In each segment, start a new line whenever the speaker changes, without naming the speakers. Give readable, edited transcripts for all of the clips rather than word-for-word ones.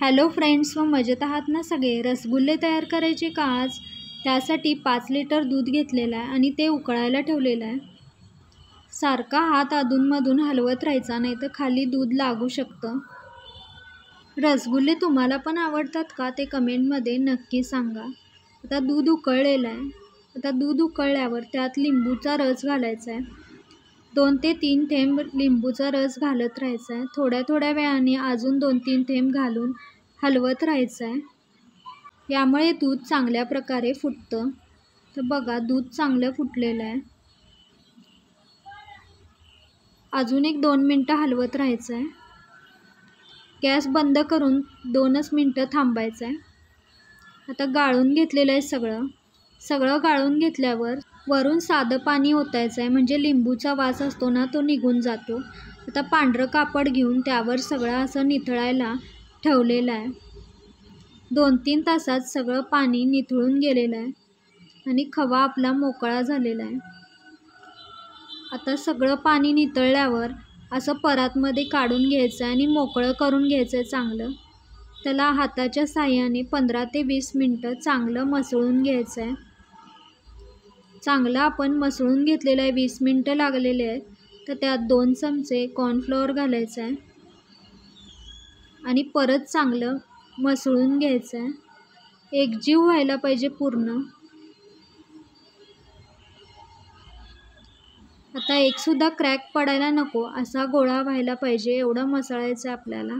Hello friends, मजेत आहात ना सगळे. रसगुल्ले तयार करायचे का आज? त्यासाठी 5 लिटर दूध घेतलेलं आहे आणि ते उकळायला ठेवलेलं आहे. सारखा हात अधूनमधून हलवत राहायचा, नाही तर खाली दूध लागू शकतं. रसगुल्ले तुम्हाला पण आवडतात का ते कमेंटमध्ये नक्की सांगा. आता दूध उकळलेलं आहे. आता दूध उकळल्यावर त्यात लिंबूचा रस घालायचा आहे. 2 ते 3 थेंब लिंबूचा रस घालत राहायचा आहे. थोड्या थोड्या वेळाने अजून 2-3 थेंब घालून हलवत राहायचं आहे. यामुळे दूध चांगल्या प्रकारे फुटतं. तर बघा, दूध चांगलं फुटलेलं आहे. अजून 1-2 मिनटं हलवत राहायचं आहे. गॅस बंद करून 2च मिनटं थांबायचं आहे. आता गाळून घेतलेलं आहे सगळं गाळून घेतल्यावर वरून साधं पाणी ओतायचं आहे, म्हणजे लिंबूचा वास असतो ना, तो निघून जातो. आता पांढरं कापड घेऊन त्यावर सगळं असं निथळायला ठेवलेलं आहे. 2-3 तासात सगळं पाणी निथळून गेलेलं आहे आणि खवा आपला मोकळा झालेला आहे. आता सगळं पाणी निथळल्यावर असं परातमध्ये काढून घ्यायचं आहे आणि मोकळं करून घ्यायचं आहे चांगलं. त्याला हाताच्या साहाय्याने 15 ते 20 मिनटं चांगलं मसळून घ्यायचं आहे. चांगलं आपण मसळून घेतलेलं आहे. 20 मिनटं लागलेले आहेत. तर त्यात 2 चमचे कॉर्नफ्लॉवर घालायचं आहे आणि परत चांगलं मसळून घ्यायचं आहे. एकजीव व्हायला पाहिजे पूर्ण. आता एकसुद्धा क्रॅक पडायला नको, असा गोळा व्हायला पाहिजे, एवढं मसळायचं आहे आपल्याला.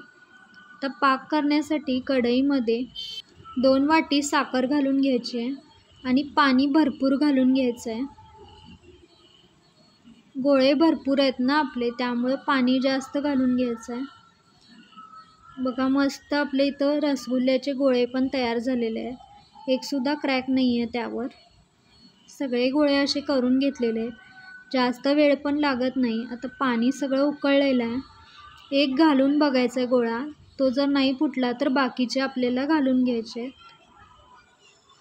तर पाक करण्यासाठी कढईमध्ये 2 वाटी साखर घालून घ्यायची आहे आणि पाणी भरपूर घालून घ्यायचं आहे. गोळे भरपूर आहेत ना आपले, त्यामुळे पाणी जास्त घालून घ्यायचं आहे. बघा, मस्त आपले इथं रसगुल्ल्याचे गोळे पण तयार झालेले आहेत. एकसुद्धा क्रॅक नाही आहे त्यावर. सगळे गोळे असे करून घेतलेले आहेत. जास्त वेळ पण लागत नाही. आता पाणी सगळं उकळलेलं आहे. एक घालून बघायचा आहे गोळा. तो जर नाही फुटला तर बाकीचे आपल्याला घालून घ्यायचे.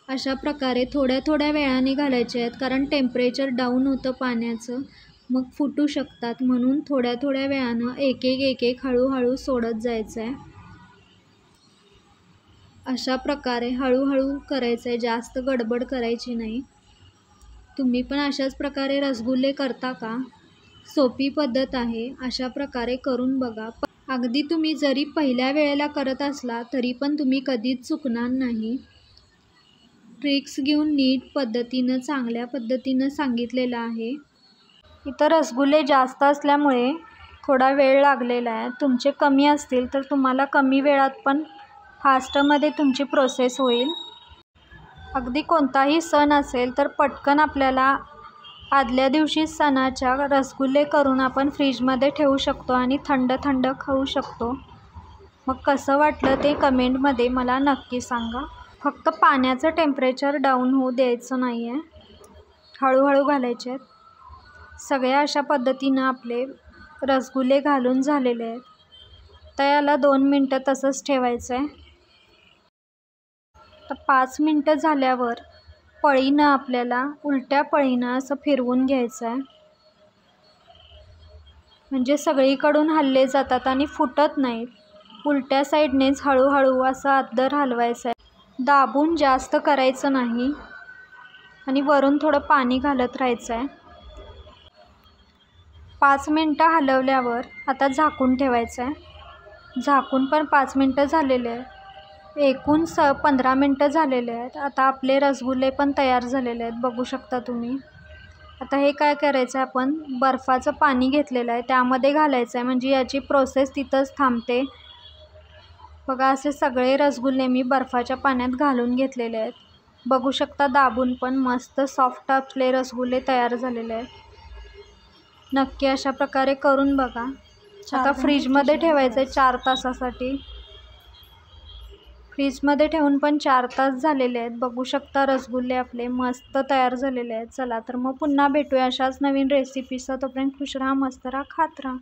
अशा प्रकारे थोड्या थोड्या वेळाने घालायचे आहेत, कारण टेम्परेचर डाऊन होतं पाण्याचं, मग फुटू शकतात. म्हणून थोड्या थोड्या वेळानं एक हळूहळू सोडत जायचं आहे. अशा प्रकारे हळूहळू करायचं आहे, जास्त गडबड करायची नाही. तुम्ही पण अशाच प्रकारे रसगुल्ले करता का? सोपी पद्धत आहे. अशा प्रकारे करून बघा. अगदी तुम्ही जरी पहिल्या वेळेला करत असला तरी पण तुम्ही कधीच चुकणार नाही. ट्रिक्स घेऊन नीट पद्धतीनं, चांगल्या पद्धतीनं सांगितलेलं आहे. इथं रसगुल्ले जास्त असल्यामुळे थोडा वेळ लागलेला आहे. तुमचे कमी असतील तर तुम्हाला कमी वेळात पण फास्टमध्ये तुमची प्रोसेस होईल. अगदी कोणताही सण असेल तर पटकन आपल्याला आदल्या दिवशी सणाच्या रसगुल्ले करून आपण फ्रीजमध्ये ठेवू शकतो आणि थंड थंड खाऊ शकतो. मग कसं वाटलं ते कमेंटमध्ये मला नक्की सांगा. फक्त पाण्याचं टेम्परेचर डाऊन होऊ द्यायचं नाही आहे. हळूहळू घालायचे आहेत. सगळ्या अशा पद्धतीनं आपले रसगुल्ले घालून झालेले आहेत. तर याला 2 मिनटं तसंच ठेवायचं आहे. तर 5 मिनटं झाल्यावर पळीनं आपल्याला उलट्या पळीनं असं फिरवून घ्यायचं आहे, म्हणजे सगळीकडून हल्ले जातात आणि फुटत नाहीत. उलट्या साईडनेच हळूहळू असं अद्दर हलवायचं आहे. दाबून जास्त करायचं नाही आणि वरून थोडं पाणी घालत राहायचं आहे. 5 मिनटं हलवल्यावर आता झाकून ठेवायचं आहे. झाकून पण 5 मिनटं झालेले आहेत. एकूण 15 मिनटं झालेले आहेत. आता आपले रसगुल्ले पण तयार झालेले आहेत, बघू शकता तुम्ही. आता हे काय करायचं आहे, आपण बर्फाचं पाणी घेतलेलं आहे त्यामध्ये घालायचं आहे, म्हणजे याची प्रोसेस तिथंच थांबते. बघा, असे सगळे रसगुल्ले मी बर्फाच्या पाण्यात घालून घेतलेले आहेत. बघू शकता, दाबून पण मस्त सॉफ्ट आपले रसगुल्ले तयार झालेले आहेत. नक्की अशा प्रकारे करून बघा. आता फ्रीजमध्ये ठेवायचं आहे 4 तासासाठी. फ्रीजमध्ये ठेवून पण 4 तास झालेले आहेत. बघू शकता, रसगुल्ले आपले मस्त तयार झालेले आहेत. चला तर मग पुन्हा भेटूया अशाच नवीन रेसिपीसह. तोपर्यंत खुश राहा, मस्त राहा, खात राहा.